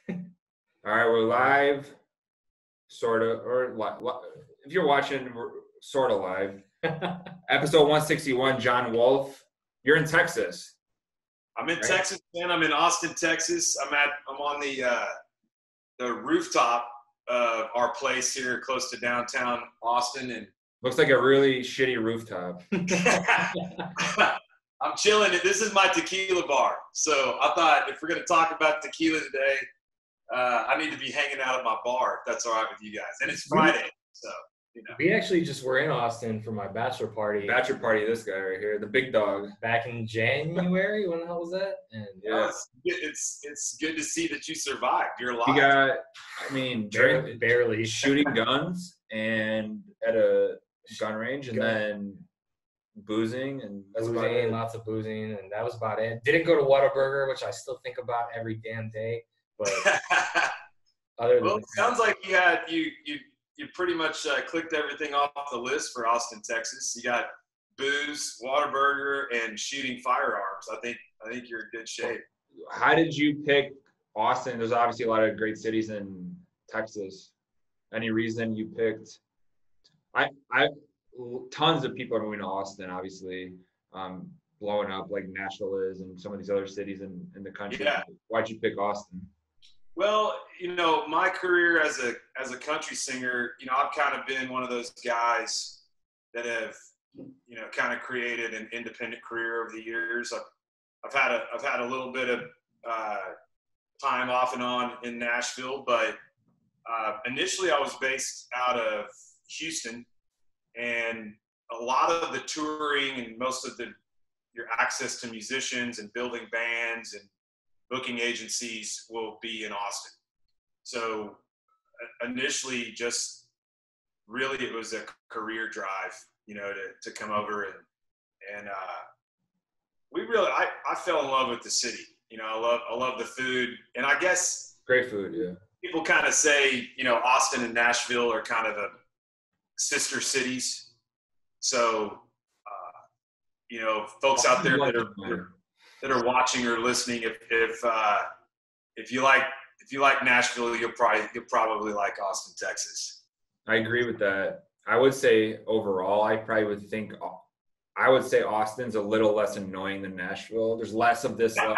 All right, we're live, sort of, or if you're watching, we're sort of live. Episode 161, Jon Wolfe. You're in Texas. I'm in Texas, man. I'm in Austin, Texas. I'm on the rooftop of our place here close to downtown Austin, and looks like a really shitty rooftop. I'm chilling. This is my tequila bar. So I thought if we're going to talk about tequila today, I need to be hanging out at my bar, if that's all right with you guys. And it's Friday, so, you know. We actually just were in Austin for my bachelor party. Bachelor party, this guy right here, the big dog. Back in January, when the hell was that? And yeah, it's good to see that you survived. You're alive. You got, barely shooting guns and at a gun range, and then boozing and lots of boozing, and that was about it. Didn't go to Whataburger, which I still think about every damn day. But it sounds like you pretty much clicked everything off the list for Austin, Texas. You got booze, Whataburger, and shooting firearms. I think you're in good shape. How did you pick Austin? There's obviously a lot of great cities in Texas. Any reason you picked? Tons of people are moving to Austin, obviously, blowing up like Nashville is and some of these other cities in the country. Yeah. Why'd you pick Austin? Well, my career as a country singer, I've kind of been one of those guys that have, kind of created an independent career over the years. I've had a little bit of time off and on in Nashville, but initially I was based out of Houston, and a lot of the touring and most of your access to musicians and building bands and booking agencies will be in Austin. So initially, just really it was a career drive, to come over and I fell in love with the city. I love the food, and I guess great food. Yeah. People kind of say, Austin and Nashville are kind of sister cities. So, folks out there that are watching or listening, if you like Nashville, you'll probably like Austin, Texas. I agree with that. I would say overall, I would say Austin's a little less annoying than Nashville. There's less of this. I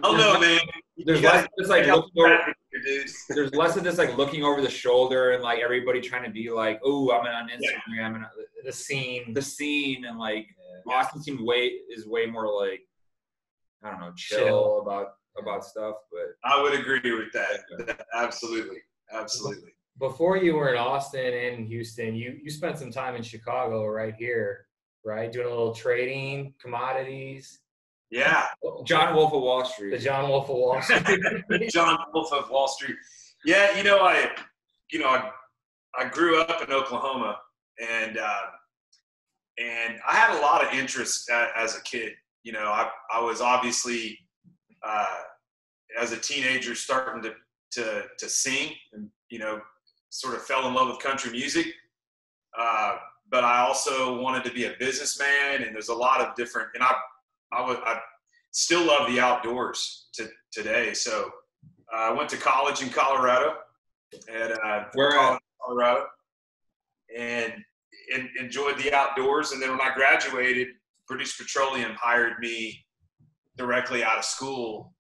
don't know, man. There's less of this there's less of this like looking over the shoulder and like everybody trying to be like, oh, I'm on Instagram and the scene and like Austin is way more like, I don't know, chill about stuff. But I would agree with that. Yeah. Absolutely. Before you were in Austin and Houston, you spent some time in Chicago right here, right? Doing a little trading, commodities. Yeah. Jon Wolfe of Wall Street. The Jon Wolfe of Wall Street. Jon Wolfe of Wall Street. Yeah, I grew up in Oklahoma, and I had a lot of interest as a kid. I was obviously as a teenager starting to sing, and sort of fell in love with country music. But I also wanted to be a businessman, and there's a lot of different. And I still love the outdoors today. So I went to college in Colorado, Colorado, and enjoyed the outdoors. And then when I graduated, British Petroleum hired me directly out of school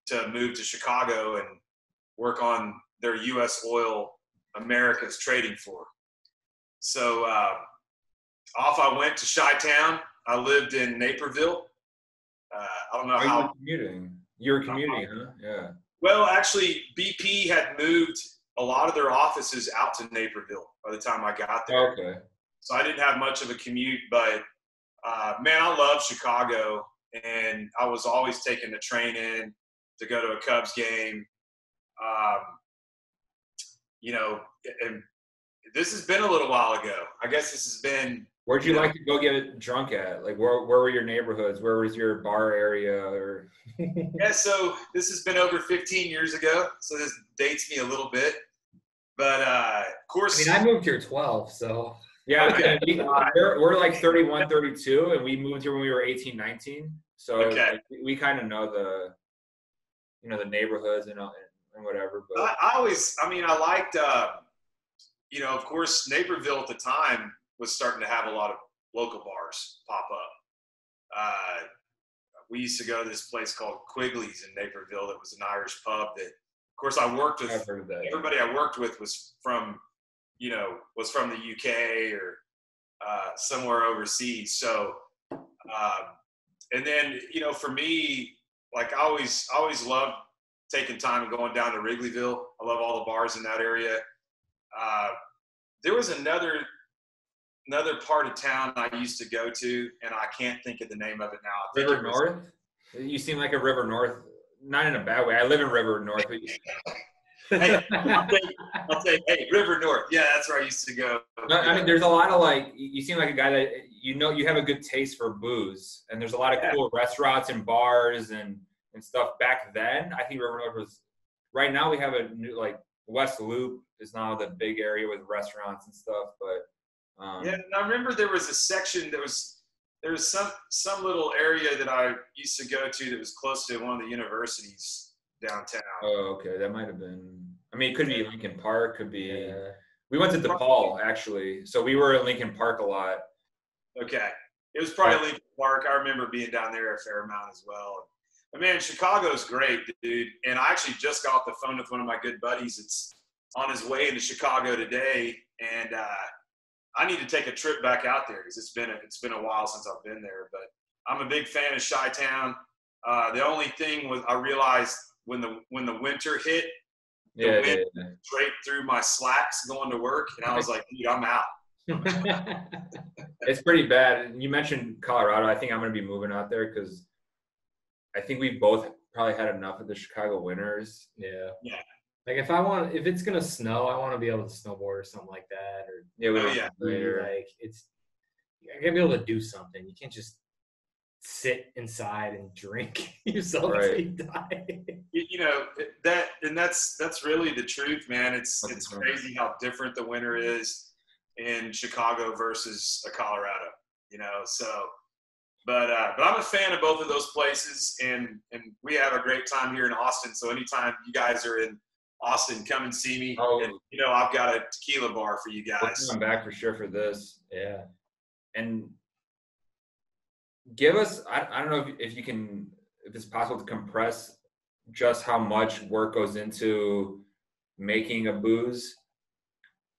to move to Chicago and work on their U.S. Oil Americas trading floor. So off I went to Chi-Town. I lived in Naperville. I don't know how. You were commuting, huh? Yeah. Well, actually, BP had moved a lot of their offices out to Naperville by the time I got there. Okay. So I didn't have much of a commute, but man, I love Chicago, and I was always taking the train in to go to a Cubs game. And this has been a little while ago. I guess this has been. Where'd you like to go get drunk at? Like, where were your neighborhoods? Where was your bar area? Or Yeah, so this has been over 15 years ago, so this dates me a little bit. But, of course. I moved here 12, so. Yeah, okay. We're like 31, 32, and we moved here when we were 18, 19. So we kind of know the neighborhoods and whatever. But I liked, of course, Naperville at the time was starting to have a lot of local bars pop up. We used to go to this place called Quigley's in Naperville that was an Irish pub that, of course, I worked with. Everybody I worked with was from the UK or somewhere overseas. So, and then, for me, like I always loved taking time and going down to Wrigleyville. I love all the bars in that area. There was another part of town I used to go to, and I can't think of the name of it now. River North? You seem like a River North, not in a bad way. I live in River North. Hey, I'll take, hey, River North. Yeah, that's where I used to go. I mean, there's a lot of you seem like a guy that, you have a good taste for booze, and there's a lot of cool restaurants and bars and stuff back then. I think River North was, right now we have a new, West Loop is now the big area with restaurants and stuff, but. And I remember there was a section there was some little area that I used to go to that was close to one of the universities downtown. Oh, okay. That might have been, I mean, it could be Lincoln Park, could be, we went to DePaul actually. So we were in Lincoln Park a lot. Okay. It was probably Lincoln Park. I remember being down there a fair amount as well. But man, Chicago's great, dude. And I actually just got off the phone with one of my good buddies. It's on his way into Chicago today. And, I need to take a trip back out there because it's been a while since I've been there. But I'm a big fan of Chi-Town. The only thing was I realized when the winter hit, the wind straight through my slacks going to work, and I was like, dude, I'm out. It's pretty bad. And you mentioned Colorado. I think I'm going to be moving out there because I think we both probably had enough of the Chicago winters. Yeah. Like if it's gonna snow, I want to be able to snowboard or something like that, or I gotta be able to do something. You can't just sit inside and drink yourself until you die. That's really the truth, man. It's crazy how different the winter is in Chicago versus Colorado. So. But I'm a fan of both of those places, and we have a great time here in Austin. So anytime you guys are in Austin, come and see me. Oh, and, I've got a tequila bar for you guys. We'll come back for sure for this. Yeah. And give us, I don't know if it's possible to compress just how much work goes into making a booze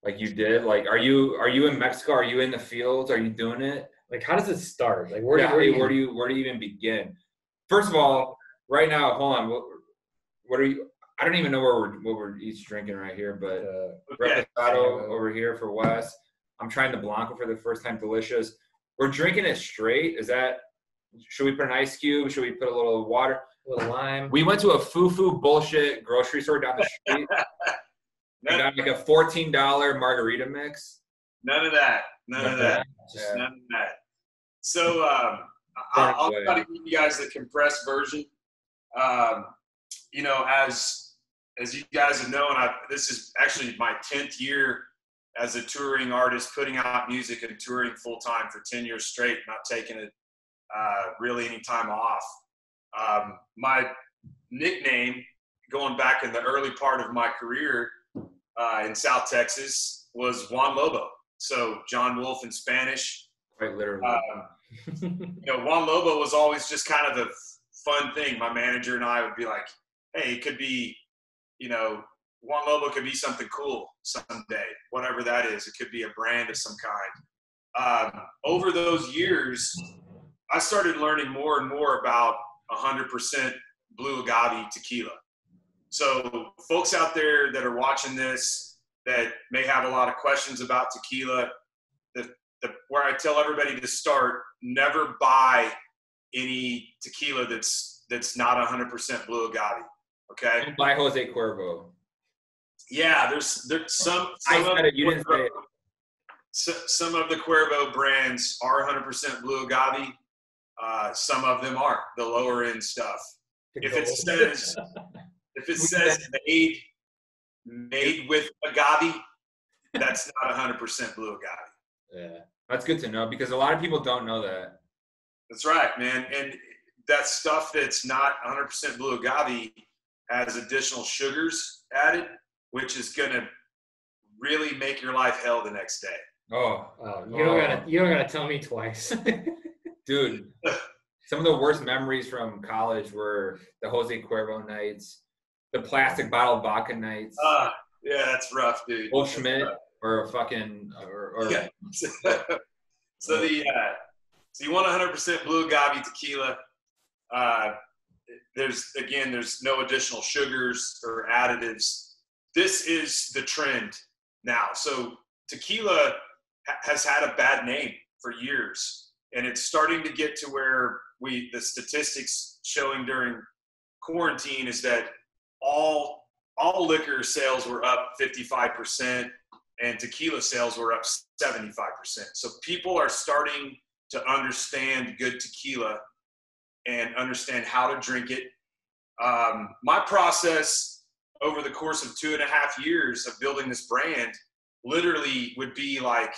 like you did. Like, are you in Mexico? Are you in the fields? Are you doing it? Like, how does it start? Like, where do you even begin? First of all, right now, hold on. What are you? I don't even know what we're each drinking right here, but Reposado over here for Wes. I'm trying the Blanco for the first time. Delicious. We're drinking it straight. Should we put an ice cube? Should we put a little water? A little lime? We went to a foo-foo bullshit grocery store down the street. We got like a $14 margarita mix. None of that. None of that. So I'll try to give you guys the compressed version. As you guys have known, this is actually my 10th year as a touring artist, putting out music and touring full time for 10 years straight, not taking it really any time off. My nickname, going back in the early part of my career in South Texas, was Juan Lobo. So Jon Wolfe in Spanish. Quite literally. Juan Lobo was always just kind of a fun thing. My manager and I would be like, hey, it could be, Juan Lobo could be something cool someday, whatever that is. It could be a brand of some kind. Over those years, I started learning more and more about 100% blue agave tequila. So folks out there that are watching this that may have a lot of questions about tequila, where I tell everybody to start, never buy any tequila that's not 100% blue agave. Okay. Don't buy Jose Cuervo. Yeah, there's some of the Cuervo brands are 100% blue agave. Some of them aren't, the lower end stuff. If it says made with agave, that's not 100% blue agave. Yeah, that's good to know because a lot of people don't know that. That's right, man. And that stuff that's not 100% blue agave, has additional sugars added, which is going to really make your life hell the next day. You don't gotta tell me twice. Dude, some of the worst memories from college were the Jose Cuervo nights, the plastic bottle vodka nights. Yeah, that's rough, dude. Old Schmidt or fucking yeah. So you want 100% blue agave tequila. There's no additional sugars or additives. This is the trend now. So tequila has had a bad name for years, and it's starting to get to where the statistics showing during quarantine is that all liquor sales were up 55% and tequila sales were up 75%. So people are starting to understand good tequila and understand how to drink it. My process over the course of 2.5 years of building this brand literally would be like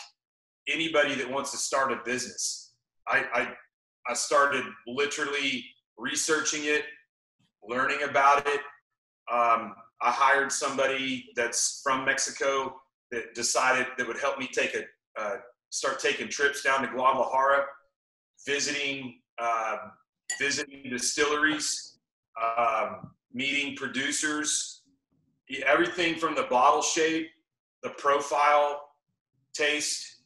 anybody that wants to start a business. I started literally researching it, learning about it. I hired somebody that's from Mexico that decided that would help me start taking trips down to Guadalajara, visiting distilleries, meeting producers, everything from the bottle shape, the profile, taste,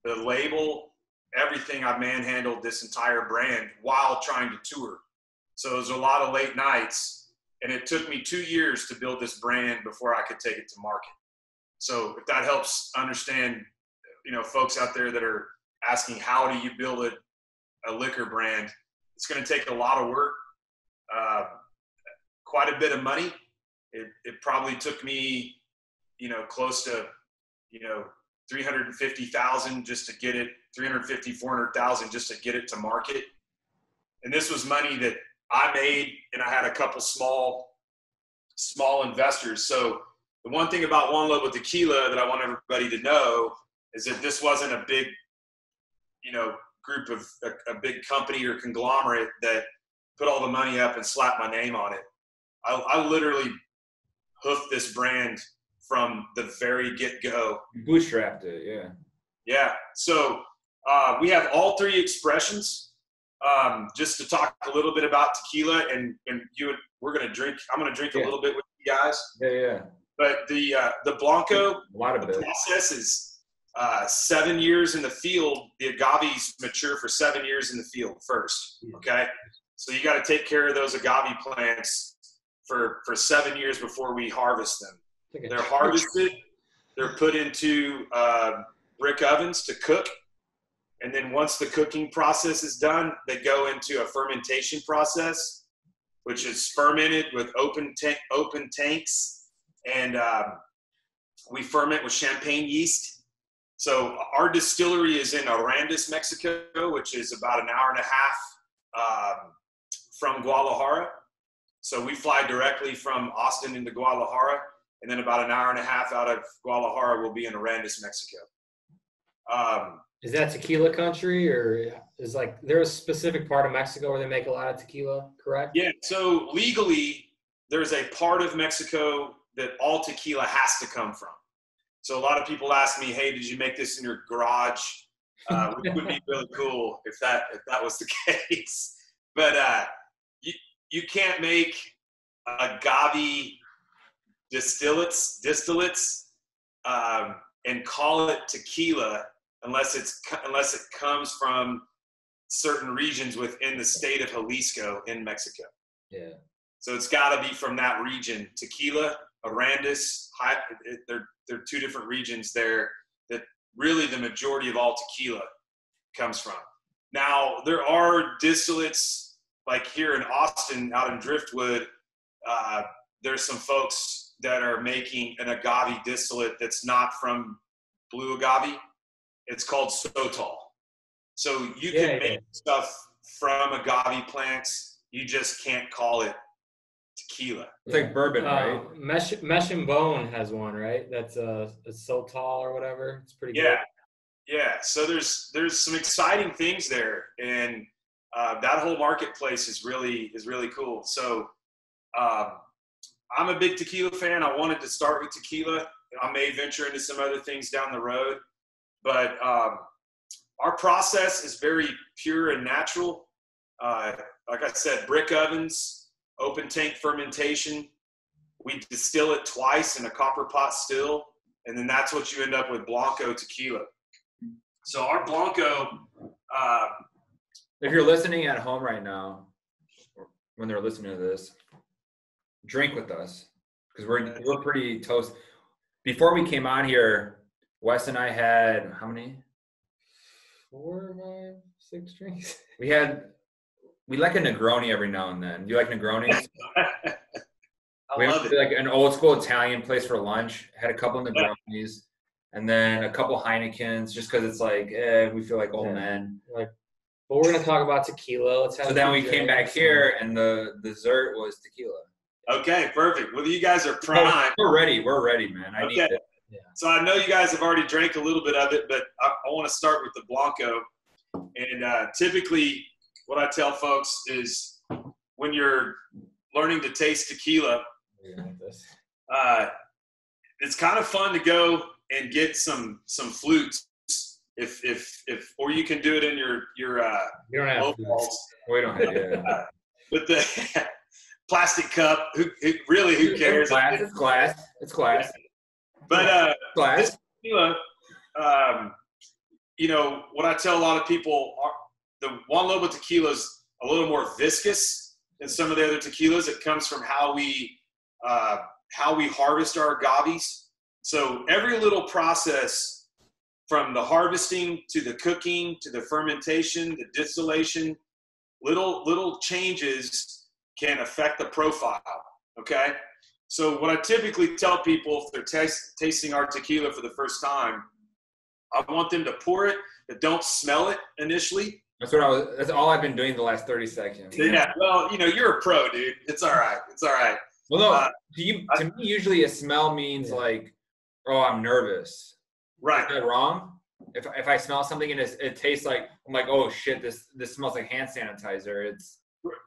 the label, everything. I manhandled this entire brand while trying to tour. So it was a lot of late nights, and it took me 2 years to build this brand before I could take it to market. So if that helps understand, folks out there that are asking, how do you build a liquor brand? It's going to take a lot of work, quite a bit of money. It probably took me, close to, $350,000 just to get it, $400,000 just to get it to market. And this was money that I made, and I had a couple small investors. So the one thing about Juan Lobo Tequila that I want everybody to know is that this wasn't a big, group of a big company or conglomerate that put all the money up and slapped my name on it. I literally hoofed this brand from the very get-go. Bootstrapped it, yeah. Yeah. So we have all three expressions. Just to talk a little bit about tequila, and we're gonna drink. I'm gonna drink a little bit with you guys. Yeah. But the Blanco, the process is 7 years in the field. The agaves mature for 7 years in the field first. Okay, so you got to take care of those agave plants for 7 years before we harvest them. They're harvested. They're put into brick ovens to cook. And then once the cooking process is done, they go into a fermentation process, which is fermented with open tanks. And we ferment with champagne yeast. So our distillery is in Arandas, Mexico, which is about an hour and a half from Guadalajara. So we fly directly from Austin into Guadalajara, and then about an hour and a half out of Guadalajara, we'll be in Arandas, Mexico. Is that tequila country, or is there a specific part of Mexico where they make a lot of tequila, correct? Yeah, so legally, there's a part of Mexico that all tequila has to come from. So a lot of people ask me, hey, did you make this in your garage? Which would be really cool if that was the case. But you can't make agave distillates and call it tequila unless it comes from certain regions within the state of Jalisco in Mexico. Yeah. So it's got to be from that region. Tequila, Arandas, they're two different regions there that really the majority of all tequila comes from. Now, there are distillates like here in Austin, out in Driftwood. There's some folks that are making an agave distillate that's not from blue agave. It's called Sotol. So you can make stuff from agave plants. You just can't call it tequila. It's like bourbon, right? Mesh and Bone has one, right? That's a Sotol or whatever. It's pretty good. Yeah. So there's some exciting things there, and that whole marketplace is really cool. So I'm a big tequila fan. I wanted to start with tequila. I may venture into some other things down the road, but our process is very pure and natural. Like I said, brick ovens, open tank fermentation. We distill it twice in a copper pot still, and then that's what you end up with Blanco tequila. So our Blanco. If you're listening at home right now, when they're listening to this, drink with us because we're pretty toast. Before we came on here, Wes and I had how many? 4, 5, 6 drinks. We like a Negroni every now and then. Do you like Negronis? I love it. Like an old school Italian place for lunch. Had a couple of Negronis, and then a couple Heinekens, just because it's like, we feel like old men. Like, but we're gonna talk about tequila. Let's have. So then we came back here, and the dessert was tequila. Okay, perfect. Well, you guys are prime. We're ready, man. I need it. Yeah. So I know you guys have already drank a little bit of it, but I want to start with the Blanco. And typically, what I tell folks is when you're learning to taste tequila, it's kind of fun to go and get some flutes. If or you can do it in your you don't have balls. We don't have with the plastic cup. Who cares? It's glass. But glass. This tequila, what I tell a lot of people, the Juan Lobo tequila is a little more viscous than some of the other tequilas. It comes from how we harvest our agaves. So every little process, from the harvesting to the cooking to the fermentation, the distillation, little changes can affect the profile, okay? So what I typically tell people if they're tasting our tequila for the first time, I want them to pour it, but don't smell it initially. That's all I've been doing the last 30 seconds. Yeah, well, you're a pro, dude. It's all right. Well, no, to me, usually a smell means like, oh, I'm nervous. Right. Is that wrong? If I smell something and it tastes like, I'm like, oh shit, this smells like hand sanitizer. It's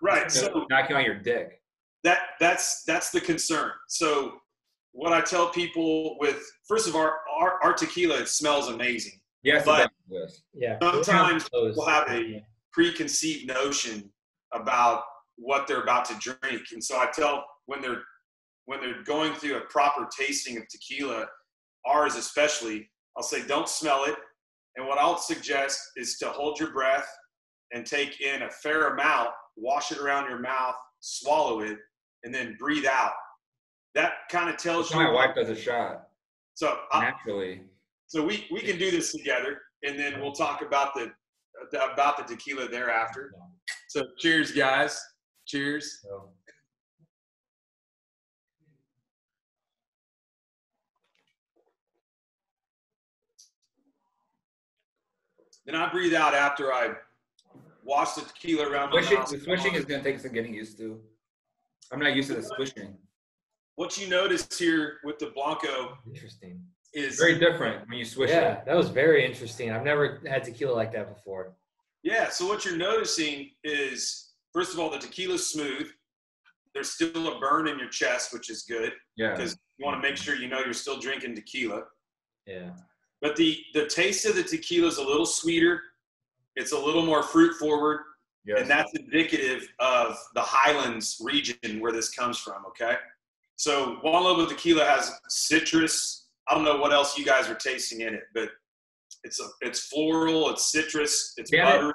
right. So knocking on your dick. That's the concern. So what I tell people first of all, our tequila, it smells amazing. Yes, but sometimes we'll have a preconceived notion about what they're about to drink. And so I tell when they're going through a proper tasting of tequila, ours especially, I'll say don't smell it. And what I'll suggest is to hold your breath and take in a fair amount, wash it around your mouth, swallow it, and then breathe out. That kind of tells you. My wife does a shot. So naturally. So we can do this together, and then we'll talk about the tequila thereafter. So cheers, guys. Cheers. Then I breathe out after I wash the tequila around my mouth. The swishing is going to take some getting used to. I'm not used to the swishing. What you notice here with the Blanco is very different when you swish it. Yeah, that was very interesting. I've never had tequila like that before. Yeah, so what you're noticing is, first of all, the tequila's smooth. There's still a burn in your chest, which is good. Yeah. Because you want to make sure you're still drinking tequila. Yeah. But the taste of the tequila is a little sweeter. It's a little more fruit forward. Yes. And that's indicative of the Highlands region where this comes from, okay? So Juan Lobo tequila has citrus. I don't know what else you guys are tasting in it, but it's floral, it's citrus, it's buttery.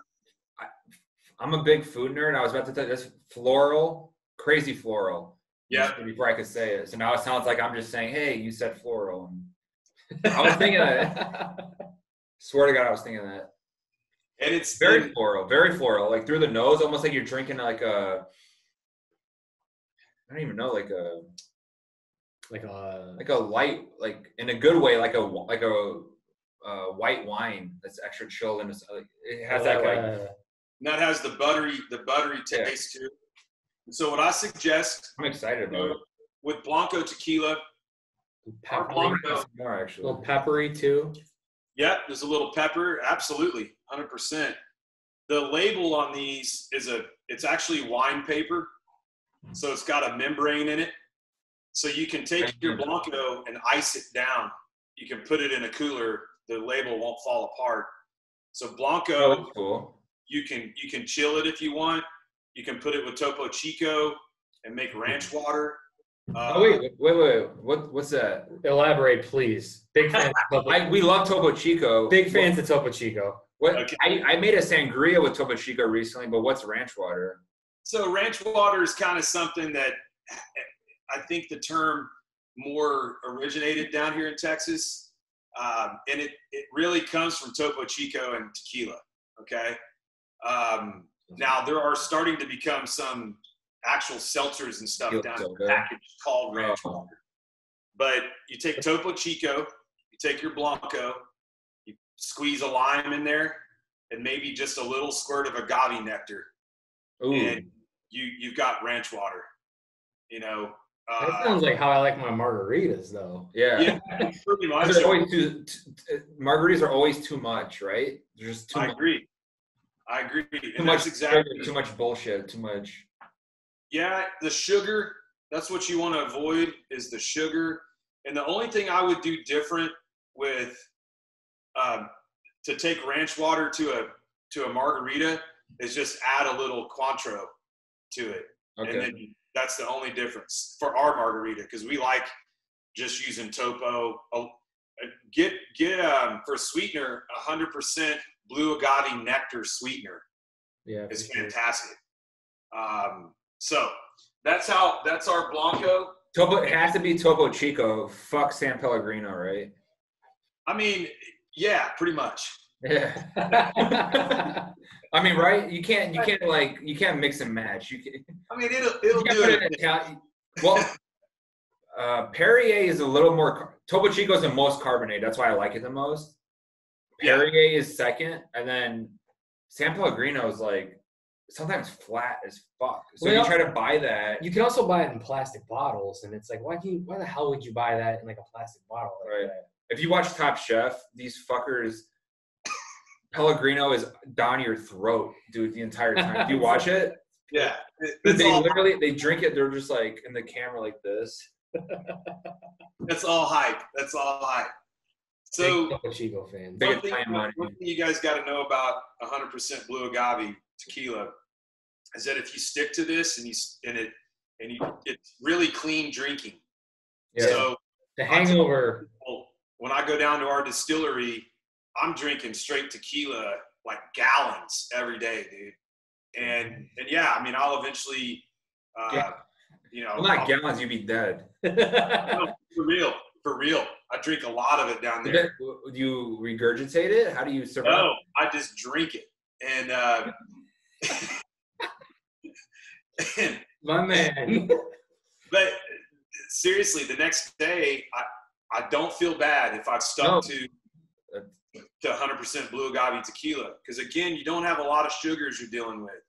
I'm a big food nerd. I was about to tell you this floral, crazy floral. Yeah. Before I could say it. So now it sounds like I'm just saying, hey, you said floral. I was thinking of that. Swear to God, I was thinking of that. And it's very floral, like through the nose, almost like you're drinking like a, I don't even know, like a light, like in a good way, like a white wine that's extra chilled and it has that that has the buttery taste too. And so what I suggest, I'm excited about it. With Blanco tequila, a little peppery too. Yeah, there's a little pepper, absolutely, 100%. The label on these it's actually wine paper, so it's got a membrane in it. So you can take your Blanco and ice it down. You can put it in a cooler. The label won't fall apart. So Blanco, cool. You can chill it if you want. You can put it with Topo Chico and make ranch water. Wait. What's that? Elaborate, please. Big fan. We love Topo Chico. Big fans of Topo Chico. Okay. I made a sangria with Topo Chico recently, but what's ranch water? So ranch water is kind of something that I think the term more originated down here in Texas. And it really comes from Topo Chico and tequila, okay? Now, there are starting to become some actual seltzers and stuff down in the package called ranch water. But you take Topo Chico, you take your Blanco, you squeeze a lime in there, and maybe just a little squirt of agave nectar. Ooh. And you've got ranch water, you know. That sounds like how I like my margaritas, though. Yeah. Pretty much. Margaritas are always too much, right? They're just too much. I agree. Too much, exactly. Too much bullshit. Too much. Yeah, the sugar. That's what you want to avoid is the sugar. And the only thing I would do different with to take ranch water to a margarita is just add a little Cointreau to it. Okay. And then that's the only difference for our margarita because we like just using Topo. Get for sweetener 100% blue agave nectar sweetener. Yeah, it's fantastic. So that's our Blanco. Topo, it has to be Topo Chico. Fuck San Pellegrino, right? I mean, yeah, pretty much. Yeah. I mean, right? You can't mix and match. I mean, it'll do it. Well, Perrier is a little more. Topo Chico is the most carbonated. That's why I like it the most. Perrier is second, and then San Pellegrino is like sometimes flat as fuck. So you try to buy that. You can also buy it in plastic bottles, and it's like, why the hell would you buy that in like a plastic bottle? Like right. If you watch Top Chef, these fuckers. Pellegrino is down your throat, dude, the entire time. Do you watch it? Yeah. They drink it. They're just like in the camera like this. That's all hype. So, Topo Chico fans. One thing you guys got to know about 100% blue agave tequila is that if you stick to this it's really clean drinking. Yeah. So the hangover. When I go down to our distillery, I'm drinking straight tequila like gallons every day, dude. And yeah, I mean, I'll eventually, well, not gallons, you'd be dead. No, for real. I drink a lot of it down there. Do you regurgitate it? How do you survive? No, I just drink it. And my man. But seriously, the next day, I don't feel bad if I've stuck to 100% blue agave tequila. Because again, you don't have a lot of sugars you're dealing with.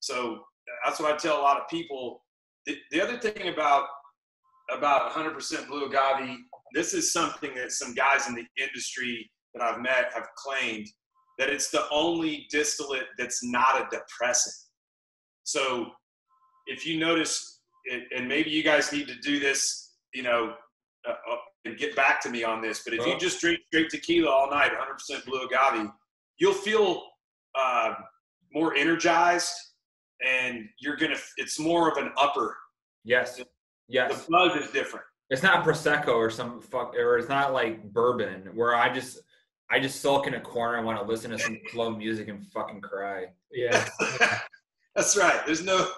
So that's what I tell a lot of people. The other thing about 100% blue agave, this is something that some guys in the industry that I've met have claimed, that it's the only distillate that's not a depressant. So if you notice, and maybe you guys need to do this, and get back to me on this, but if you just drink straight tequila all night, 100% blue agave, you'll feel more energized, and it's more of an upper. Yes. Yes. The buzz is different. It's not Prosecco or it's not like bourbon where I just sulk in a corner and want to listen to some slow music and fucking cry. Yeah. That's right. There's no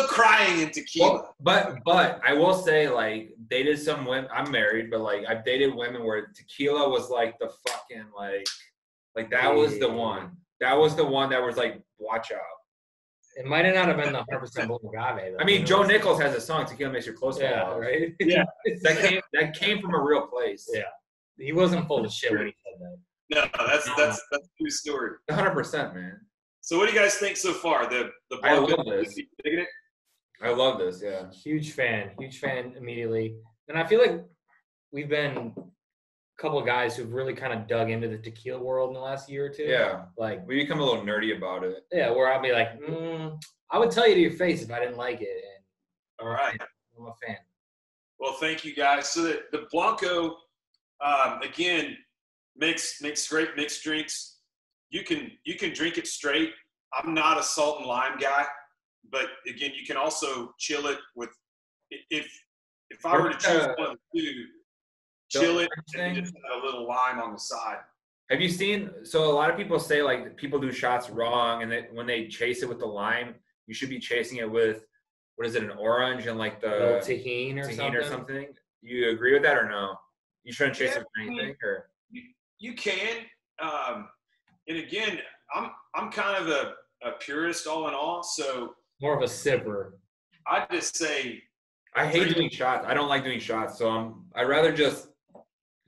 crying in tequila. Well, but I will say, like, dated some women. I'm married, but like I've dated women where tequila was like the fucking like that was the one. That was the one that was like, watch out. It might not have been the 100% blue agave. I mean, Joe Nichols has a song, "Tequila Makes Your Clothes Fall Off." Right? Yeah, that came from a real place. Yeah, he wasn't full of shit when he said that. No, that's a true story. 100%, man. So, what do you guys think so far? The I love this. You digging it? I love this. Yeah. Huge fan immediately, and I feel like we've been a couple of guys who've really kind of dug into the tequila world in the last year or two. Yeah. Like we become a little nerdy about it. Yeah, where I'll be like, I would tell you to your face if I didn't like it. And all right, I'm a fan. thank you guys. So the Blanco, again, makes great mixed drinks. You can drink it straight. I'm not a salt and lime guy, but again, you can also chill it with, if I were to choose one of the two, chill it and just have a little lime on the side. Have you seen, so a lot of people say like people do shots wrong, and that when they chase it with the lime, you should be chasing it with, what is it, an orange and like the tahini or something? You agree with that or no? You shouldn't chase it with anything, or? You can. And again, I'm kind of a purist all in all, so. More of a sipper. I'd just say. I hate doing shots. I don't like doing shots, so I'd rather just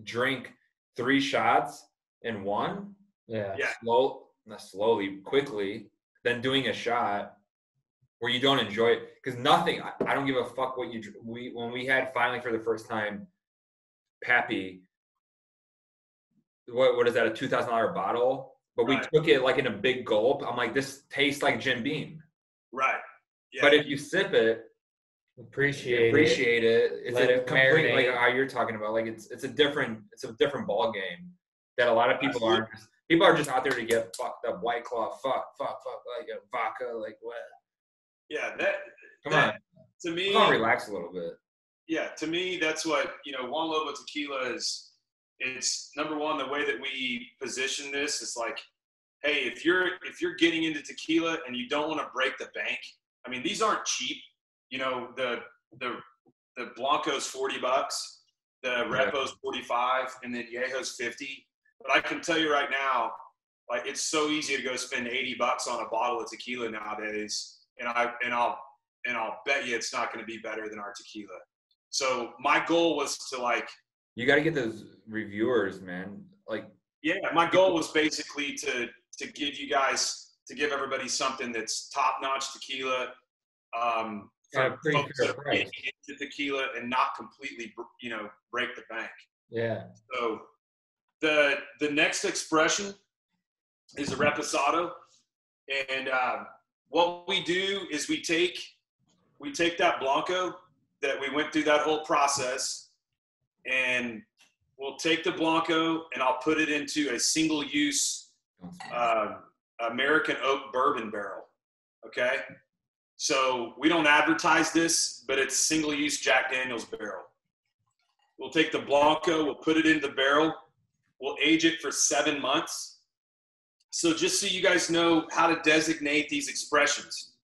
drink 3 shots in one. Yeah. Not slowly, quickly, than doing a shot where you don't enjoy it. Because nothing, I don't give a fuck what when we had finally for the first time Pappy, what is that, a $2,000 bottle? But we took it like in a big gulp. I'm like, this tastes like Jim Beam. Right. Yeah. But if you sip it, appreciate it. It's a complete, like how you're talking about. Like it's a different ball game that a lot of people aren't. People are just out there to get fucked up. White Claw, fuck, like a vodka, like what? Yeah, come on. To me, relax a little bit. Yeah, to me, that's what Juan Lobo Tequila is. It's number one, the way that we position this is like, hey, if you're getting into tequila and you don't want to break the bank, I mean, these aren't cheap. The Blanco's $40, the Repo's $45, and then Yeho's $50. But I can tell you right now, like, it's so easy to go spend $80 on a bottle of tequila nowadays, and I'll bet you it's not going to be better than our tequila. So my goal was to, like, you got to get those reviewers, man. Like, yeah, my goal was basically to give everybody something that's top-notch tequila. For folks that are getting into tequila and not completely, break the bank. Yeah. So the next expression is a reposado, and what we do is we take that Blanco that we went through that whole process, and we'll take the Blanco and I'll put it into a single-use American oak bourbon barrel. Okay. So we don't advertise this, but it's single-use Jack Daniel's barrel. We'll take the Blanco, we'll put it in the barrel, we'll age it for 7 months. So just so you guys know how to designate these expressions,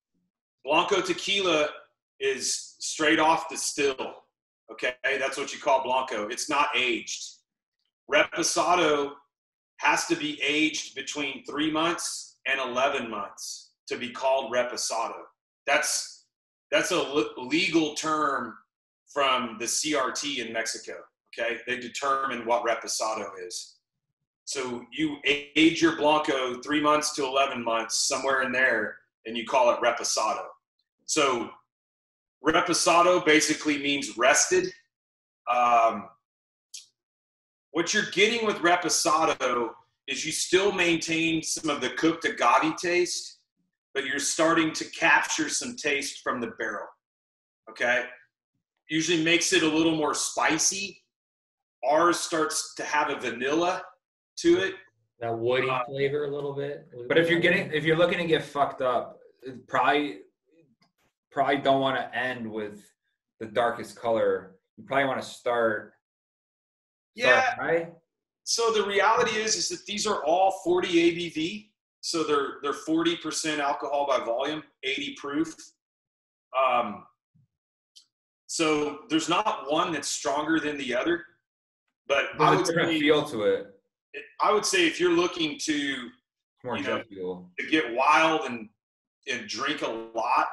Blanco tequila is straight off the still, okay? That's what you call Blanco. It's not aged. Reposado has to be aged between 3 months and 11 months to be called Reposado. That's a legal term from the CRT in Mexico, okay? They determine what Reposado is. So you age your Blanco 3 months to 11 months, somewhere in there, and you call it Reposado. So Reposado basically means rested. What you're getting with Reposado is you still maintain some of the cooked agave taste, but you're starting to capture some taste from the barrel, okay? Usually makes it a little more spicy. Ours starts to have a vanilla to it. That woody flavor a little bit. But if you're looking to get fucked up, probably don't want to end with the darkest color. You probably want to start right? So the reality is that these are all 40 ABV. So they're 40% alcohol by volume, 80 proof. So there's not one that's stronger than the other, but there's a different feel to it. I would say if you're looking to, to get wild and drink a lot,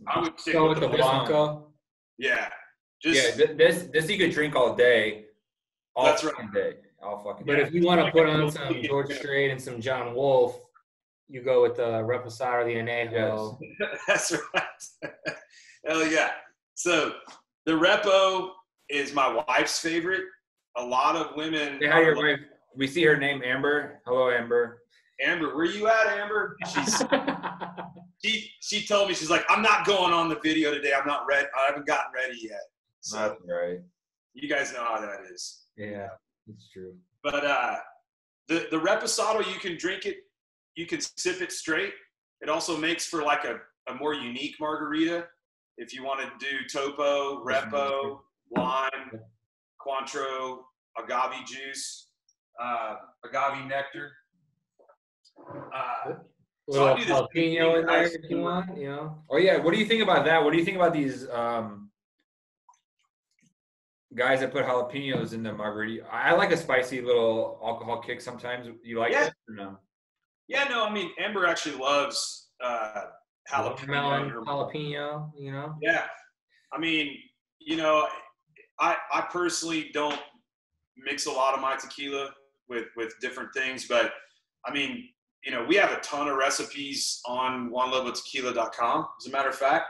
I would stick with the Blanco. Yeah. This you could drink all day. That's right. Day. But if you want to put on some George Strait and some Jon Wolfe, you go with the Reposado or the Anejo. Yes. That's right. Hell yeah. So the Repo is my wife's favorite. A lot of women. Hey, how your wife? We see her name, Amber. Hello, Amber. Amber, where you at, Amber? She told me, she's like, I'm not going on the video today. I'm not ready. I haven't gotten ready yet. So, that's right. You guys know how that is. Yeah, it's true. But the Reposado, you can drink it, you can sip it straight. It also makes for like a more unique margarita. If you want to do topo, repo, lime, Cointreau, agave juice, agave nectar. So I do this jalapeno in there if you want, you know. Oh yeah, what do you think about that? What do you think about these guys that put jalapenos in the margarita? I like a spicy little alcohol kick sometimes. You like it or no? Yeah, no, I mean Amber actually loves jalapeno, you know. Yeah, I mean, you know, I personally don't mix a lot of my tequila with different things, but I mean, you know, we have a ton of recipes on JuanLoboTequila.com, as a matter of fact.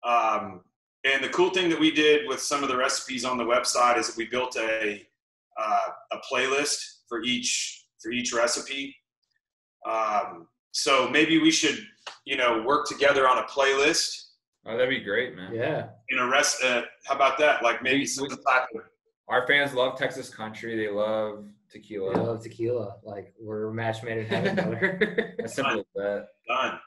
And the cool thing that we did with some of the recipes on the website is that we built a playlist for each recipe. So maybe we should, you know, work together on a playlist. Oh, that'd be great, man. Yeah. How about that? Like maybe some type of. Our fans love Texas country. They love tequila. They love tequila. Like, we're a match made in heaven, brother. As simple as that. Done.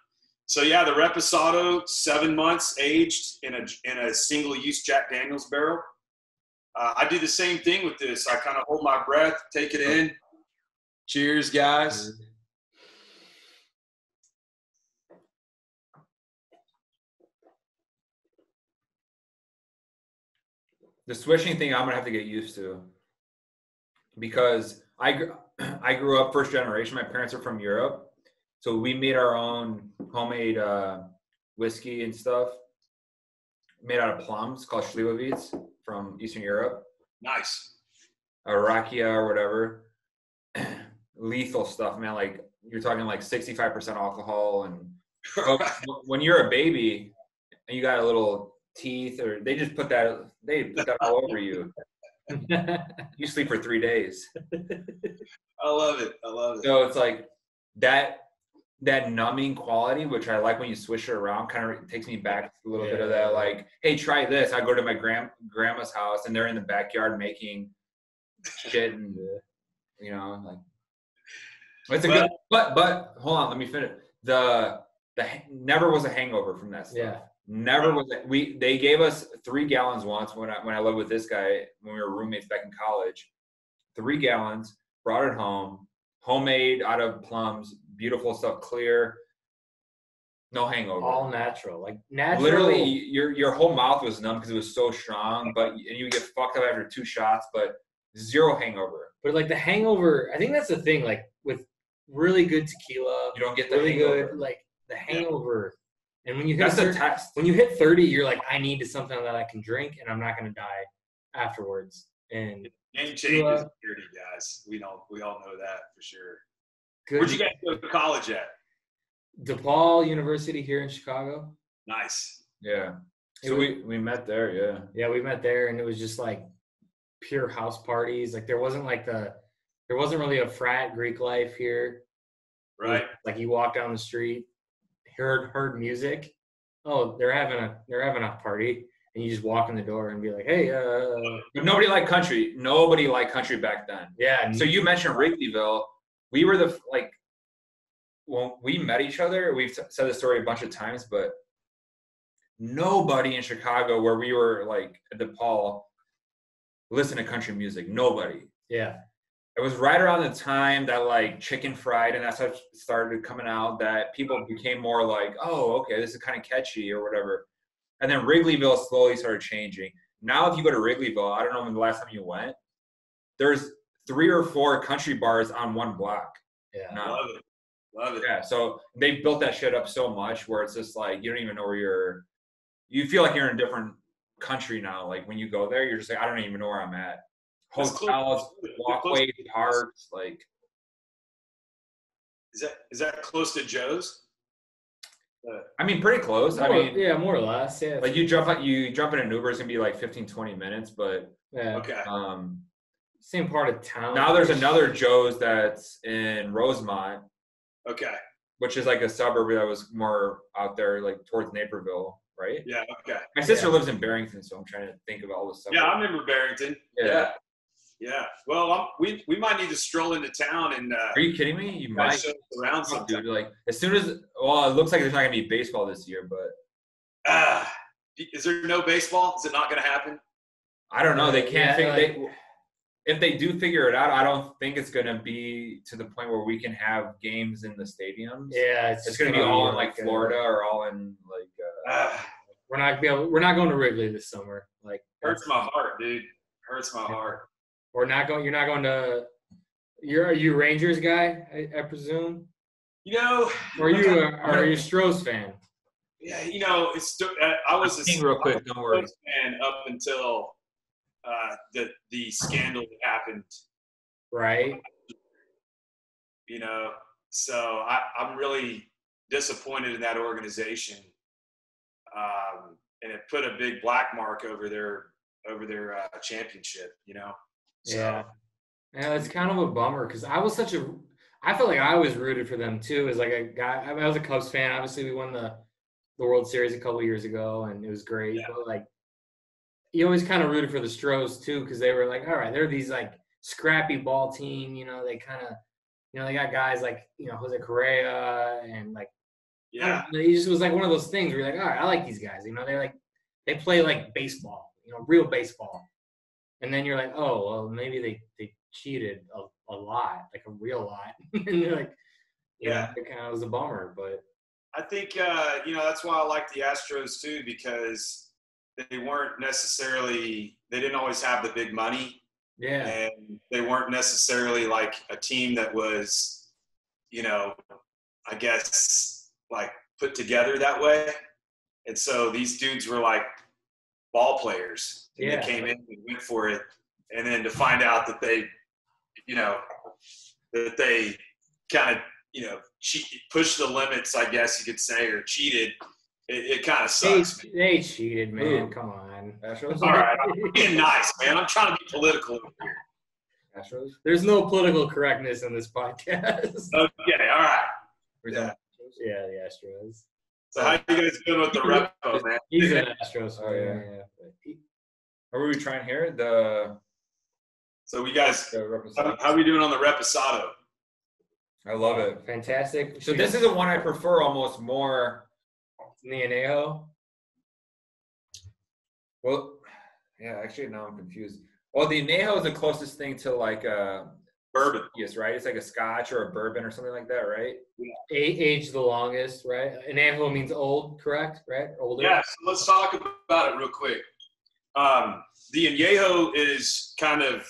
So yeah, the Reposado, 7 months aged in a single-use Jack Daniel's barrel. I do the same thing with this. I kind of hold my breath, take it in. Cheers, guys. The swishing thing, I'm gonna have to get used to, because I grew up first generation. My parents are from Europe, so we made our own homemade whiskey and stuff made out of plums called Slivovitz from Eastern Europe. Nice. Rakia or whatever. Lethal stuff, man. Like, you're talking like 65% alcohol, and when you're a baby and you got a little teeth, or they put that all over you. You sleep for 3 days. I love it. So it's like that numbing quality, which I like when you swish it around, kind of takes me back to a little bit of that, like, hey, try this. I go to my grandma's house and they're in the backyard making shit, and you know, like, it's a good, but hold on, let me finish. The never was a hangover from that stuff. Yeah. Never was it. They gave us 3 gallons once when I lived with this guy when we were roommates back in college. 3 gallons, brought it home, homemade out of plums, beautiful stuff, clear, no hangover. All natural, like natural. Literally, your whole mouth was numb because it was so strong, and you get fucked up after 2 shots, but 0 hangover. But like the hangover, I think that's the thing. Like with really good tequila, you don't get the really hangover. Good, like the hangover. And when you hit the test. When you hit 30, you're like, I need something that I can drink, and I'm not going to die afterwards. And game changes, 30 guys. We all know that for sure. Good. Where'd you guys go to college at? DePaul University here in Chicago. Nice. Yeah. So we met there. Yeah. Yeah, we met there, and it was just like pure house parties. Like there wasn't really a frat Greek life here. Right. Like you walk down the street, heard music. Oh, they're having a party, and you just walk in the door and be like, hey. But nobody liked country. Nobody liked country back then. Yeah. So you mentioned Wrigleyville. We were when we met each other, we've said the story a bunch of times, but nobody in Chicago where we were like at DePaul listened to country music. Nobody. Yeah. It was right around the time that like Chicken Fried and that stuff started coming out, that people became more like, oh, okay, this is kind of catchy or whatever. And then Wrigleyville slowly started changing. Now, if you go to Wrigleyville, I don't know when the last time you went, there's 3 or 4 country bars on one block. Yeah. Now. Love it. Yeah. So they built that shit up so much where it's just like, you don't even know where you feel like you're in a different country now. Like when you go there, you're just like, I don't even know where I'm at. Hotels, walkways, parks, like. Is that close to Joe's? I mean, pretty close. Yeah, more or less. Yeah. Like you jump in an Uber, it's gonna be like 15-20 minutes, but yeah. Okay. Same part of town. Now there's another Joe's that's in Rosemont. Okay. Which is like a suburb that was more out there, like towards Naperville. right? Yeah. Okay. My sister lives in Barrington, so I'm trying to think of all this stuff. Yeah, I remember Barrington. Yeah. Well, we might need to stroll into town and. Are you kidding me? You might show us around sometime. Dude, like as soon as it looks like there's not gonna be baseball this year, but is there no baseball? Is it not gonna happen? I don't know. They can't if they do figure it out, I don't think it's gonna be to the point where we can have games in the stadiums. Yeah, it's gonna be all in like Florida or all in like. We're not going to Wrigley this summer. Like hurts my heart, dude. Hurts my heart. You're not going to. Are you a Rangers guy? I presume. Or are you a Astros fan? Yeah, I was a real quick. Don't worry. Fan up until the scandal that happened. Right. So I'm really disappointed in that organization, and it put a big black mark over their championship. So. Yeah, it's kind of a bummer because I felt like I was rooted for them too. As like a guy, I was a Cubs fan. Obviously, we won the World Series a couple years ago, and it was great. Yeah. But like, you always kind of rooted for the Astros too because they were like, all right, they're these like scrappy ball team. They kind of, they got guys like Jose Correa and like, it just was like one of those things where you're like, all right, I like these guys. They play like baseball, real baseball. And then you're like, oh, well, maybe they cheated a lot, like a real lot. And you're like, it kind of was a bummer. But I think, that's why I like the Astros too, because they weren't necessarily – they didn't always have the big money. Yeah. And they weren't necessarily like a team that was, I guess, like put together that way. And so these dudes were like ball players. And they came in and went for it. And then to find out that they, kind of, pushed the limits, I guess you could say, or cheated, it kind of sucks. They cheated, man. Come on. Astros? All right. I'm being nice, man. I'm trying to be political here. Astros? There's no political correctness in this podcast. Okay, all right. Yeah, the Astros. So how you guys doing with the repo, man? He's an Astros fan. Oh, yeah. What were we trying here? So we guys, how are we doing on the Reposado? I love it. Fantastic. So this is the one I prefer almost more. The Añejo? Well, yeah, actually now I'm confused. Well, the Añejo is the closest thing to like a bourbon. Yes, right? It's like a scotch or a bourbon or something like that, right? Yeah. Age the longest, right? Añejo means old, correct? Right? Older? Yeah, so let's talk about it real quick. The Añejo is kind of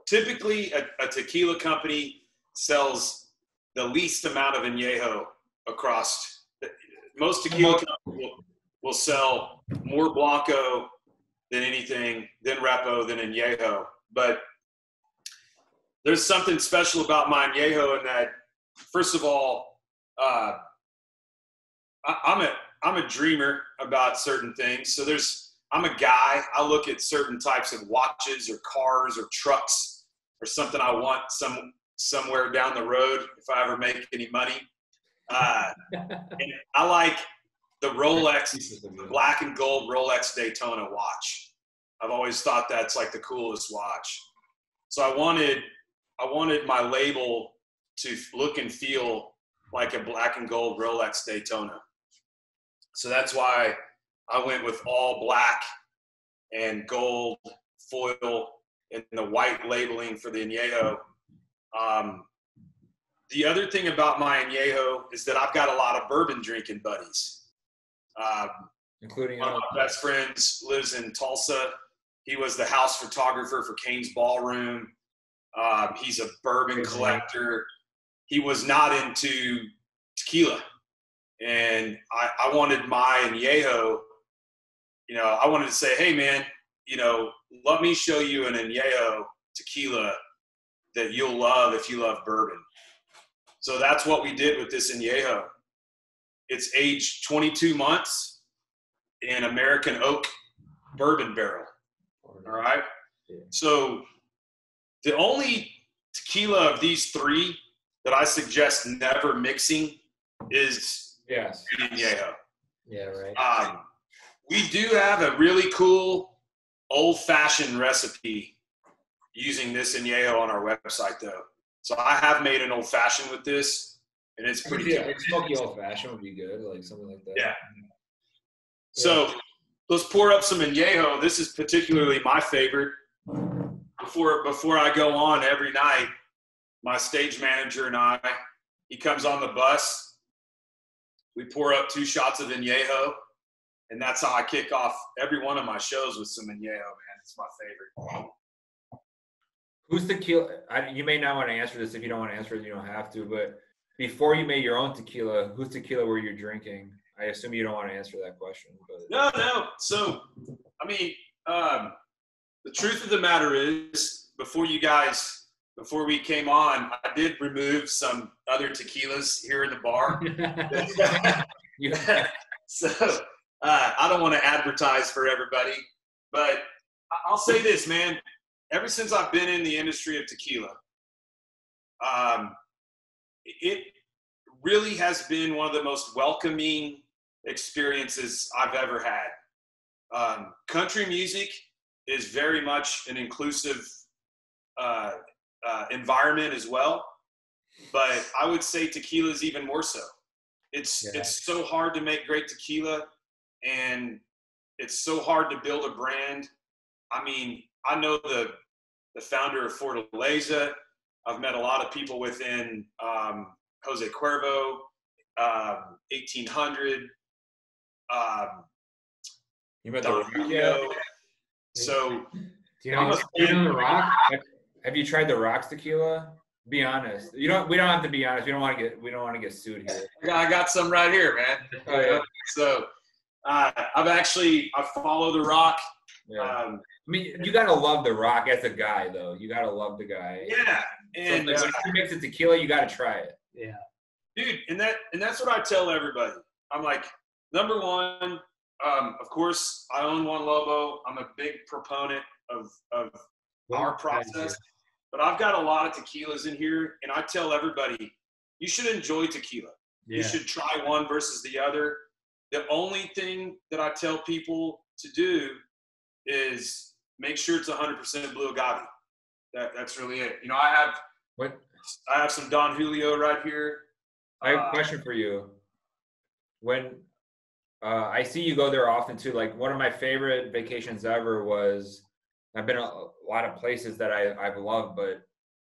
typically a tequila company sells the least amount of Añejo across. Most tequila companies will sell more Blanco than anything, than Repo, than Añejo. But there's something special about my Añejo in that, first of all, I'm a dreamer about certain things. So I'm a guy. I look at certain types of watches or cars or trucks or something I want somewhere down the road if I ever make any money. And I like the Rolex, the black and gold Rolex Daytona watch. I've always thought that's like the coolest watch. So I wanted my label to look and feel like a black and gold Rolex Daytona. So that's why I went with all black and gold foil and the white labeling for the Añejo. The other thing about my Añejo is that I've got a lot of bourbon drinking buddies. Including one of my best friends lives in Tulsa. He was the house photographer for Kane's Ballroom. He's a bourbon collector. He was not into tequila. And I wanted my Añejo, I wanted to say, hey, man, let me show you an Añejo tequila that you'll love if you love bourbon. So that's what we did with this Añejo. It's aged 22 months in American oak bourbon barrel. All right? Yeah. So the only tequila of these three that I suggest never mixing is Añejo. Yeah, right. We do have a really cool old-fashioned recipe using this añejo on our website, though. So I have made an old-fashioned with this, and it's pretty good. Like smoky old-fashioned would be good, like something like that. Yeah. So let's pour up some añejo. This is particularly my favorite. Before I go on every night, my stage manager and he comes on the bus. We pour up 2 shots of añejo, and that's how I kick off every one of my shows with some añejo, man. It's my favorite. Who's tequila? You may not want to answer this. If you don't want to answer it, you don't have to. But before you made your own tequila, whose tequila were you drinking? I assume you don't want to answer that question. But. No. So, I mean, the truth of the matter is, before we came on, I did remove some other tequilas here in the bar. So I don't want to advertise for everybody, but I'll say this, man. Ever since I've been in the industry of tequila, it really has been one of the most welcoming experiences I've ever had. Country music is very much an inclusive environment as well, but I would say tequila is even more so. It's so hard to make great tequila, and it's so hard to build a brand. I mean, I know the founder of Fortaleza. I've met a lot of people within Jose Cuervo, 1800. You met the Rock? So, do you know the Rock? Have you tried the Rock's tequila? Be honest. We don't have to be honest. We don't want to get sued here. I got some right here, man. Oh, yeah. So I follow the Rock. Yeah. I mean, you gotta love the Rock as a guy, though. You gotta love the guy. Yeah, and so, when he makes a tequila, you gotta try it. Yeah, dude, and that's what I tell everybody. I'm like, number one, of course, I own Juan Lobo. I'm a big proponent of our process, but I've got a lot of tequilas in here, and I tell everybody, you should enjoy tequila. Yeah. You should try one versus the other. The only thing that I tell people to do is make sure it's 100% blue agave. That's really it. You know, I have some Don Julio right here. I have a question for you. When I see you go there often too, like one of my favorite vacations ever was, I've been a lot of places that I've loved, but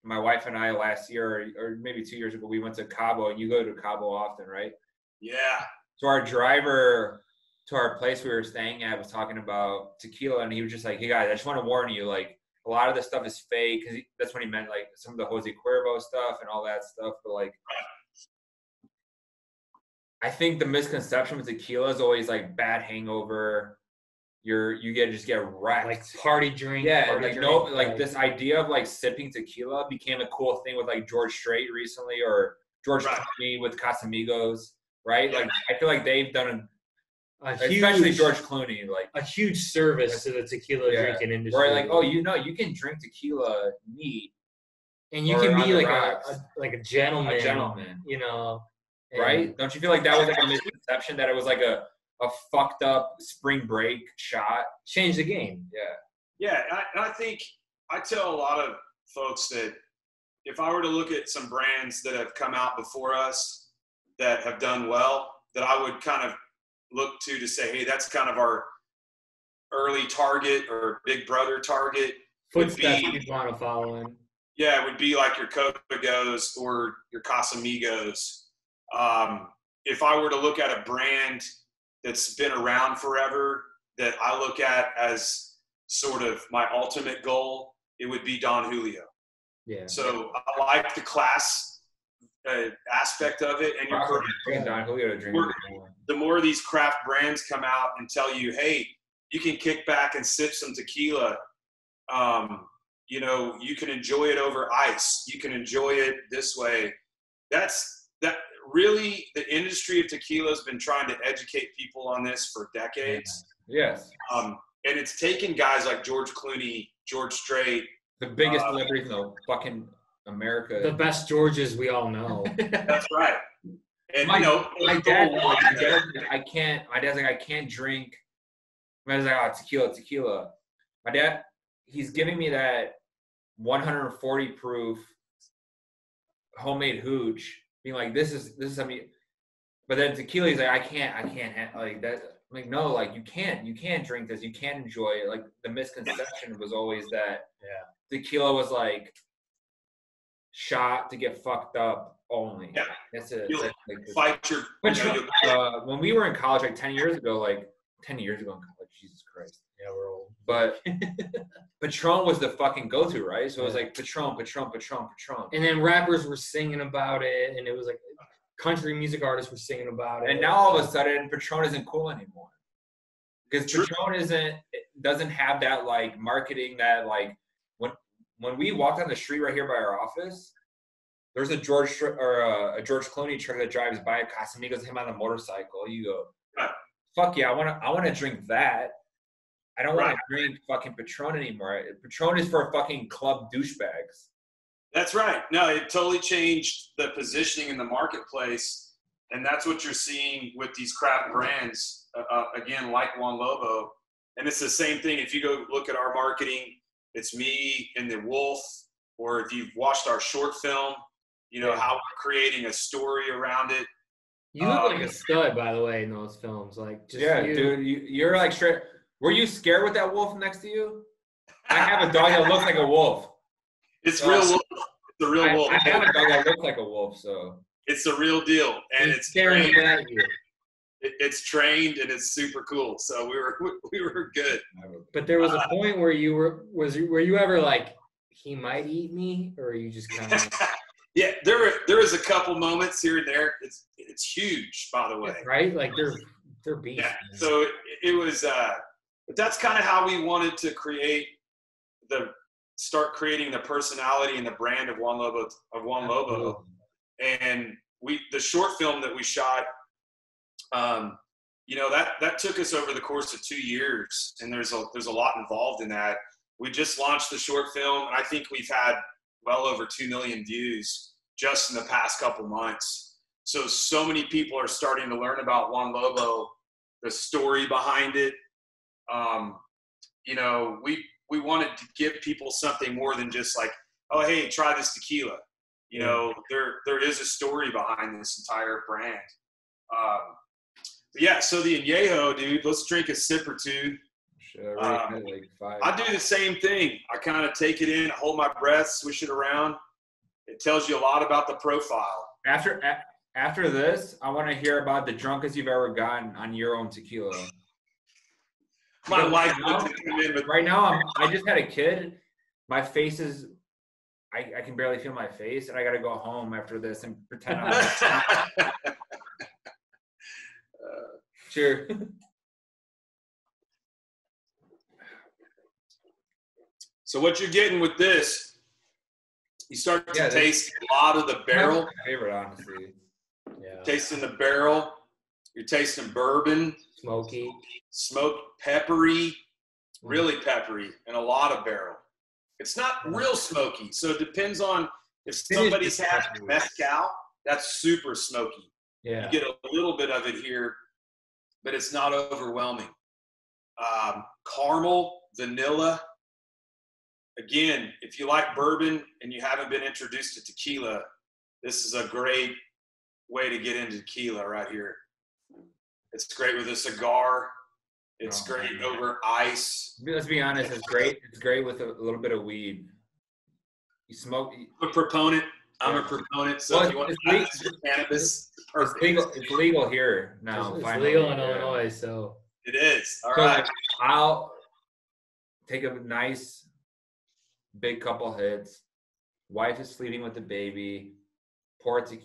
my wife and I last year, or maybe 2 years ago, we went to Cabo, and you go to Cabo often, right? Yeah. So our driver to our place we were staying at was talking about tequila, and he was just like, hey guys, I just want to warn you, like a lot of this stuff is fake, because that's what he meant, like some of the Jose Cuervo stuff and all that stuff. But like, I think the misconception with tequila is always like bad hangover. You just get wrecked. Like party drink. Yeah, party like drink, like this idea of like sipping tequila became a cool thing with like George Strait recently, or George Clooney with Casamigos, right? Yeah. Like I feel like they've done especially George Clooney, like a huge service to the tequila drinking industry. Where like, you can drink tequila neat, and you can be like a gentleman. You know, right? Don't you feel like that was like a misconception, that it was like a fucked up spring break shot? Change the game. Yeah, I think I tell a lot of folks that if I were to look at some brands that have come out before us that have done well, that I would kind of look to say, hey, that's kind of our early target or big brother target. Footsteps you'd want to follow in. Yeah, it would be like your Copagos or your Casamigos. If I were to look at a brand that's been around forever that I look at as sort of my ultimate goal, it would be Don Julio. Yeah. So I like the class aspect of it, and you're correct. Don Julio to drink the more these craft brands come out and tell you, hey, you can kick back and sip some tequila. You know, you can enjoy it over ice. You can enjoy it this way. That really, the industry of tequila has been trying to educate people on this for decades. Yes. And it's taken guys like George Clooney, George Strait. The biggest celebrities in the fucking America. The best Georges we all know. That's right. And my dad, I can't. My dad's like, I can't drink. My dad's like, oh, tequila. My dad, he's giving me that 140 proof homemade hooch, being like, this is something. But then tequila, he's like, I can't like that. I'm like, no, like you can't drink this. You can't enjoy it. Like the misconception was always that tequila was like shot to get fucked up only. Yeah, that's it. Fight your. When we were in college, like 10 years ago in college, Jesus Christ. Yeah, we're old. But Patron was the fucking go-to, right? So it was like Patron. And then rappers were singing about it, and it was like country music artists were singing about it. And now all of a sudden, Patron isn't cool anymore. Because Patron doesn't have that like marketing that like when we walked on the street right here by our office, there's a George Clooney truck that drives by a Casamigos, him on a motorcycle. You go, fuck yeah, I wanna drink that. I don't want to drink fucking Patron anymore. Patron is for fucking club douchebags. That's right. No, it totally changed the positioning in the marketplace, and that's what you're seeing with these craft brands. Again, like Juan Lobo, and it's the same thing. If you go look at our marketing, it's me and the Wolf, or if you've watched our short film, you know how we're creating a story around it. You look like a stud, by the way, in those films. Like, just dude, you're like straight. Were you scared with that wolf next to you? I have a dog that looks like a wolf. It's real wolf. It's the real wolf. I have a dog that looks like a wolf, so it's the real deal, and it's staring at you. It's trained and it's super cool. So we were good. But there was a point where were you ever like, he might eat me, or are you just kind of? Yeah, there was a couple moments here and there. It's huge, by the way. Right, like they're beef. Yeah. So it was. But that's kind of how we wanted to start creating the personality and the brand of Juan Lobo. And the short film that we shot, that took us over the course of 2 years, and there's a lot involved in that. We just launched the short film, and I think we've had well over 2 million views just in the past couple months. So many people are starting to learn about Juan Lobo, the story behind it. We wanted to give people something more than just like, oh, hey, try this tequila. There is a story behind this entire brand. So the añejo, dude, let's drink a sip or two. Sure, I do the same thing. I kind of take it in, hold my breath, swish it around. It tells you a lot about the profile. After this, I want to hear about the drunkest you've ever gotten on your own tequila. My wife right now, I just had a kid. My face is, I can barely feel my face, and I got to go home after this and pretend I'm Sure. So what you're getting with this, you start to taste a lot of the barrel. My favorite, honestly. Yeah. Tasting the barrel. You're tasting bourbon. Smoky. Smoked, peppery, really peppery, and a lot of barrel. It's not real smoky, so it depends on if somebody's had mezcal, that's super smoky. Yeah. You get a little bit of it here, but it's not overwhelming. Caramel, vanilla. Again, if you like bourbon and you haven't been introduced to tequila, this is a great way to get into tequila right here. It's great with a cigar. It's great over ice. Let's be honest, it's great. It's great with a little bit of weed. You smoke. I'm a proponent. So if you want to cannabis, it's legal here now. It's legal in Illinois, so. It is. All right. I'll take a nice big couple hits. Wife is sleeping with the baby. Pour it to,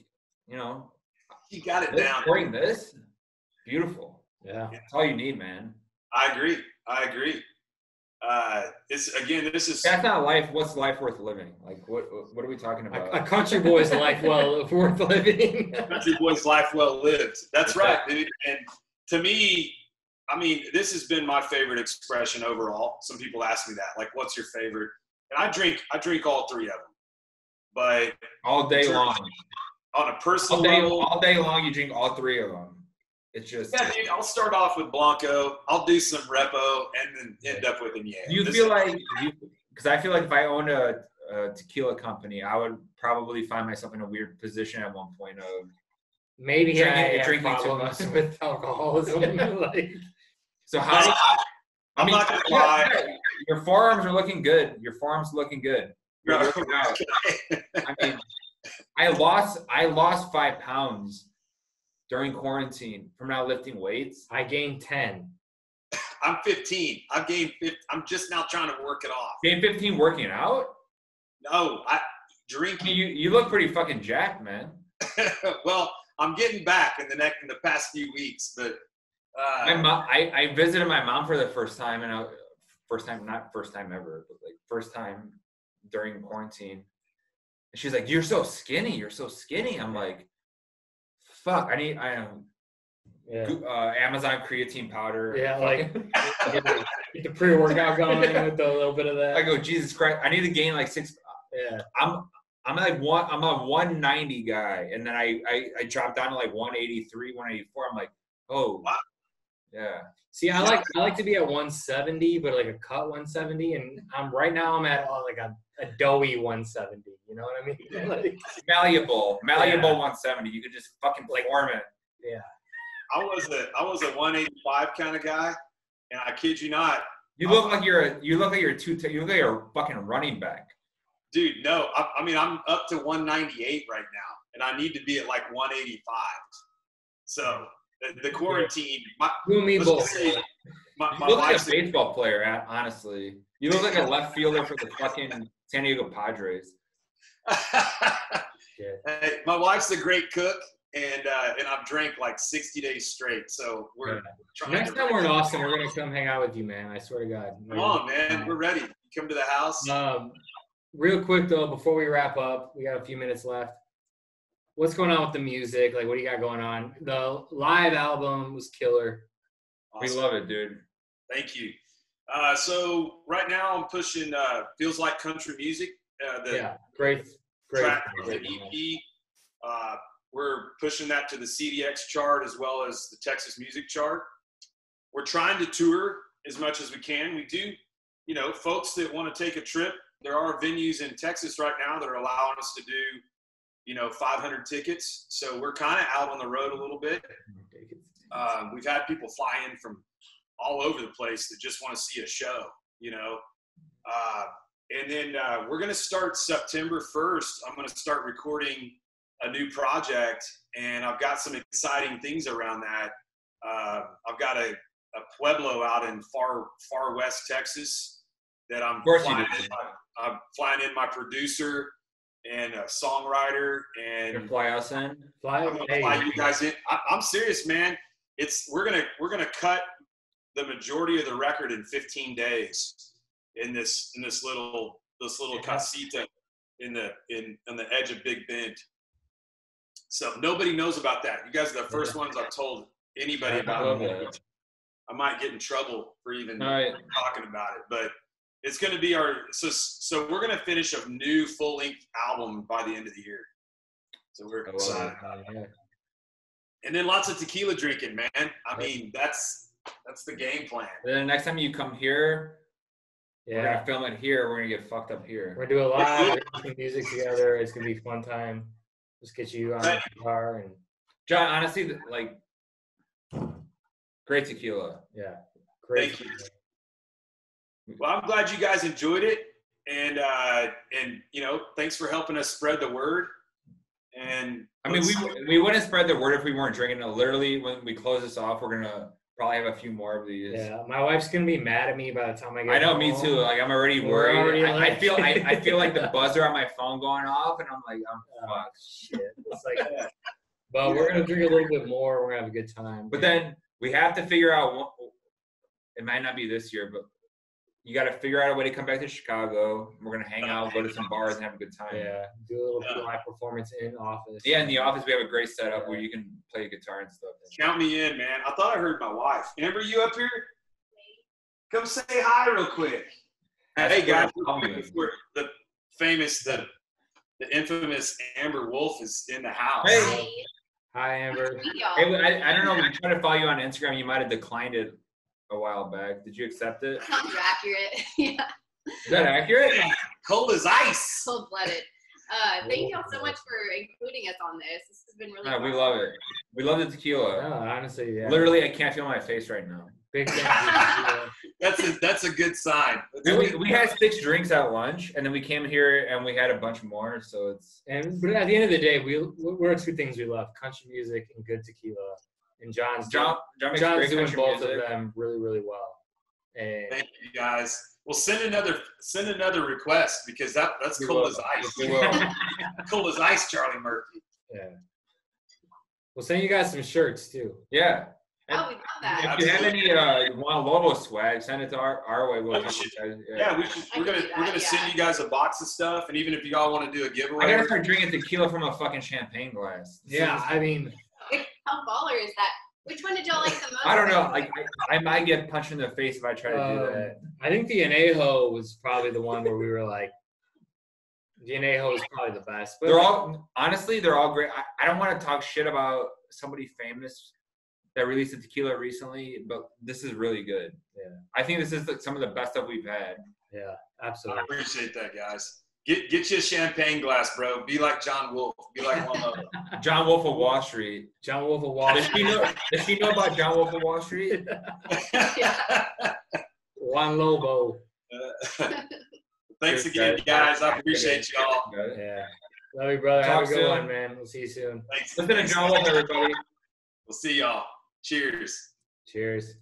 You got it down. Pouring this, beautiful. Yeah. That's all you need, man. I agree. This is. That's not life. What's life worth living? Like, what are we talking about? A country boy's life worth living. Country boy's life well lived. That's right, dude. And to me, this has been my favorite expression overall. Some people ask me that, like, what's your favorite? And I drink all three of them. But all day long. on a personal level. All day long, you drink all three of them. It's just dude. I'll start off with Blanco. I'll do some Repo, and then end up with a Yale. You feel like because I feel like if I owned a tequila company, I would probably find myself in a weird position at one point of maybe drinking problems too much with alcoholism. Like, so how? I'm not gonna lie. Your forearms are looking good. Your forearms looking good. You're working out. I mean, I lost 5 pounds during quarantine from not lifting weights. I gained 10. I'm 15. I've gained 15. I'm just now trying to work it off. Gained 15 working out? No, I drinking. You look pretty fucking jacked, man. Well, I'm getting back in the past few weeks, but my mom. I visited my mom for the first time, and not first time ever, but like first time during quarantine. And she's like, "You're so skinny. You're so skinny." I'm like, "Fuck! Amazon creatine powder." Yeah, like get the pre-workout going with a little bit of that. I go, Jesus Christ! I need to gain like 6. Yeah. I'm a 190 guy, and then I dropped down to like 183, 184. I'm like, oh, wow. Yeah. See, I like to be at 170, but like a cut 170, and right now I'm at like a doughy 170. You know what I mean? Like, malleable 170. You could just fucking form it. Yeah. I was a 185 kind of guy, and I kid you not. You look like you're a fucking running back. Dude, no. I mean, I'm up to 198 right now, and I need to be at like 185. So the quarantine. You and me both. You look like a baseball player, honestly. You look like a left fielder for the fucking San Diego Padres. Hey, my wife's a great cook, and I've drank like 60 days straight. So we're trying. Next time we're in Austin, we're gonna come hang out with you, man. I swear to God. Come on, man. We're ready. Come to the house. Real quick though, before we wrap up, we got a few minutes left. What's going on with the music? Like, what do you got going on? The live album was killer. Awesome. We love it, dude. Thank you. So right now I'm pushing Feels Like Country Music. Great. Track the EP. We're pushing that to the CDX chart as well as the Texas Music Chart. We're trying to tour as much as we can. We do, folks that want to take a trip. There are venues in Texas right now that are allowing us to do, 500 tickets. So we're kind of out on the road a little bit. We've had people fly in from all over the place that just want to see a show, and then we're going to start September 1st. I'm going to start recording a new project, and I've got some exciting things around that. I've got a pueblo out in far west Texas that I'm flying in my producer and a songwriter, and you fly us in. I'm gonna fly you guys in. I'm serious, man. We're gonna cut the majority of the record in 15 days in this little casita on the edge of Big Bend. So nobody knows about that. You guys are the first ones I've told anybody about it. I might get in trouble for even talking about it, but it's going to be so we're going to finish a new full-length album by the end of the year. So we're excited about that. And then lots of tequila drinking, man. I mean, that's the game plan. And then next time you come here, we're going to film it here. We're going to get fucked up here. We're going to do a lot of music together. It's going to be a fun time. Just get you on the guitar. And John, honestly, like, great tequila. Yeah. Great. Thank you. Well, I'm glad you guys enjoyed it, and thanks for helping us spread the word. And I mean, we wouldn't spread the word if we weren't drinking it. Literally, when we close this off, we're gonna probably have a few more of these. Yeah, my wife's gonna be mad at me by the time I get. I know, home. Me too. Like, I'm already worried. I feel like the buzzer on my phone going off, and I'm like, fuck. Shit. It's like, but we're gonna drink a little bit more. We're gonna have a good time. But then we have to figure out. It might not be this year, but you got to figure out a way to come back to Chicago. We're going to hang out, go to some bars, and have a good time. Yeah, do a little live performance in office. Yeah, in the office, we have a great setup where you can play guitar and stuff. Count me in, man. I thought I heard my wife. Amber, you up here? Come say hi real quick. Hey, guys. The the infamous Amber Wolfe is in the house. Hey. Hi, Amber. Hey, I don't know. We tried to follow you on Instagram. You might have declined it a while back. Did you accept it? Sounds accurate. Yeah. Is that accurate? Cold as ice. Cold-blooded. Thank y'all so much for including us on this. This has been really fun. We love it. We love the tequila. No, honestly, yeah. Literally, I can't feel my face right now. Big thank you. That's a good sign. We had 6 drinks at lunch, and then we came here and we had a bunch more. So it's. But at the end of the day, we're 2 things we love: country music and good tequila. And John's doing both of them really, really well. And thank you guys. Well, send another request because that's cold as ice. Cold as ice, Charlie Murphy. Yeah. We'll send you guys some shirts too. Yeah. We love that. If you have any Juan Lobo swag, send it to our way. We're gonna send you guys a box of stuff, and even if you all want to do a giveaway, I gotta start drinking tequila from a fucking champagne glass. Yeah, I mean, how baller is that? Which one did y'all like the most? I don't know. I might get punched in the face if I try to do that. I think the Anejo was probably the one where we were like, the Anejo is probably the best. But they're all great. I don't want to talk shit about somebody famous that released a tequila recently, but this is really good. Yeah, I think this is some of the best stuff we've had. Yeah, absolutely. I appreciate that, guys. Get you a champagne glass, bro. Be like Jon Wolfe. Be like Juan Lobo. Jon Wolfe of Wall Street. Jon Wolfe of Wall Street. Does she know about Jon Wolfe of Wall Street? Juan Lobo. Thanks again, guys. I appreciate y'all. Yeah. Love you, brother. Have a good one, man. We'll see you soon. Thanks. Listen to Jon Wolfe, everybody. We'll see y'all. Cheers. Cheers.